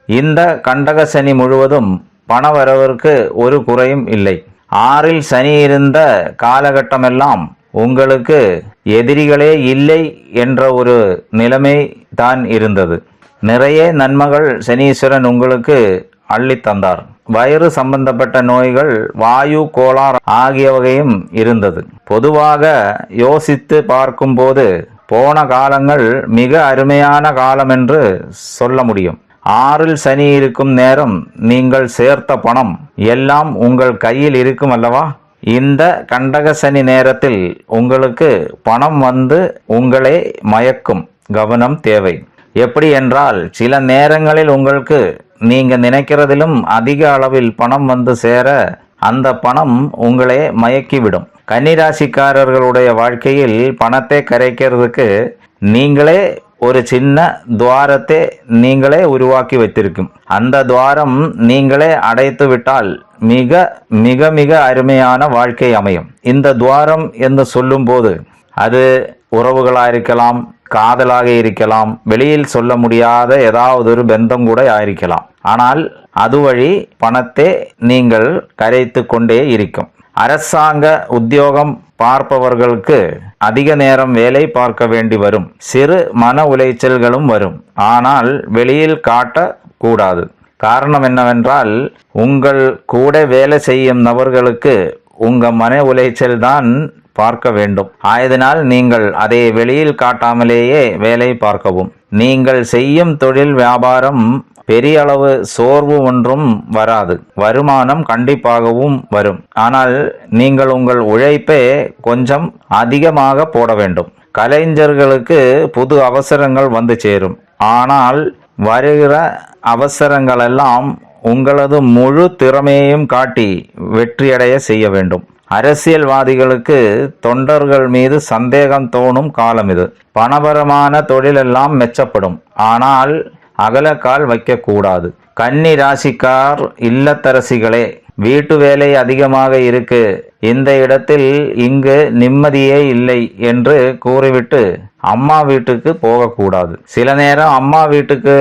இந்த கண்டக சனி முழுவதும் பணவரவிற்கு ஒரு குறையும் இல்லை. 6ல் சனி இருந்த காலகட்டமெல்லாம் உங்களுக்கு எதிரிகளே இல்லை என்ற ஒரு நிலைமை தான் இருந்தது. நிறைய நன்மைகள் சனீஸ்வரன் உங்களுக்கு அள்ளி தந்தார். வயிறு சம்பந்தப்பட்ட நோய்கள், வாயு கோளாறு ஆகியவகையும் இருந்தது. பொதுவாக யோசித்து பார்க்கும்போது போன காலங்கள் மிக அருமையான காலம் என்று சொல்ல முடியும். 6ல் சனி இருக்கும் நேரம் நீங்கள் சேர்த்த பணம் எல்லாம் உங்கள் கையில் இருக்கும் அல்லவா? இந்த கண்டக சனி நேரத்தில் உங்களுக்கு பணம் வந்து உங்களை மயக்கும். கவனம் தேவை. எப்படி என்றால், சில நேரங்களில் உங்களுக்கு நீங்க நினைக்கிறதிலும் அதிக அளவில் பணம் வந்து சேர அந்த பணம் உங்களை மயக்கிவிடும். கன்னிராசிக்காரர்களுடைய வாழ்க்கையில் பணத்தை கரைக்கிறதுக்கு நீங்களே ஒரு சின்ன துவாரத்தை நீங்களே உருவாக்கி வைத்திருக்கும். அந்த துவாரம் நீங்களே அடைத்து விட்டால் மிக மிக மிக அருமையான வாழ்க்கை அமையும். இந்த துவாரம் என்று சொல்லும்போது அது உறவுகளாக இருக்கலாம், காதலாக இருக்கலாம், வெளியில் சொல்ல முடியாத ஏதாவது ஒரு பந்தம் கூட ஆயிருக்கலாம். ஆனால் அது வழி பணத்தை நீங்கள் கரைத்து கொண்டே இருக்கும். அரசாங்க உத்தியோகம் பார்ப்பவர்களுக்கு அதிக நேரம் வேலை பார்க்க வேண்டி வரும். சிறு மன உளைச்சல்களும் வரும். ஆனால் வெளியில் காட்ட கூடாது. காரணம் என்னவென்றால், உங்கள் கூட வேலை செய்யும் நபர்களுக்கு உங்க மன உளைச்சல் தான் பார்க்க வேண்டும். ஆயதனால் நீங்கள் அதை வெளியில் காட்டாமலேயே வேலை பார்க்கவும். நீங்கள் செய்யும் தொழில் வியாபாரம் பெரிய அளவு சோர்வு ஒன்றும் வராது. வருமானம் கண்டிப்பாகவும் வரும். ஆனால் நீங்கள் உங்கள் உழைப்பை கொஞ்சம் அதிகமாக போட வேண்டும். கலைஞர்களுக்கு புது அவசரங்கள் வந்து சேரும். ஆனால் வருகிற அவசரங்களெல்லாம் உங்களது முழு திறமையையும் காட்டி வெற்றியடைய செய்ய வேண்டும். அரசியல்வாதிகளுக்கு தொண்டர்கள் மீது சந்தேகம் தோணும் காலம் இது. பணபரமான தொழிலெல்லாம் மெச்சப்படும். ஆனால் அகலக்கால் வைக்கக்கூடாது. கன்னி ராசிக்கார் இல்லத்தரசிகளே, வீட்டு வேலை அதிகமாக இருக்கு, இந்த இடத்தில் இங்கு நிம்மதியே இல்லை என்று கூறிவிட்டு அம்மா வீட்டுக்கு போகக்கூடாது. சில நேரம் அம்மா வீட்டுக்கு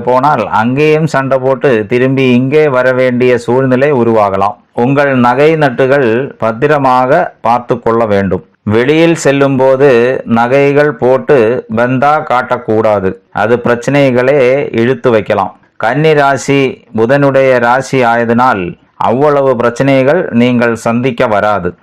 போனால் அங்கேயும் சண்டை போட்டு திரும்பி இங்கே வர வேண்டிய சூழ்நிலை உருவாகலாம். உங்கள் நகை நட்டுகள் பத்திரமாக பார்த்து கொள்ள வேண்டும். வெளியில் செல்லும் போது நகைகள் போட்டு பந்தா காட்டக்கூடாது. அது பிரச்சனைகளே இழுத்து வைக்கலாம். கன்னி ராசி புதனுடைய ராசி ஆயதனால் அவ்வளவு பிரச்சனைகள் நீங்கள் சந்திக்க வராது.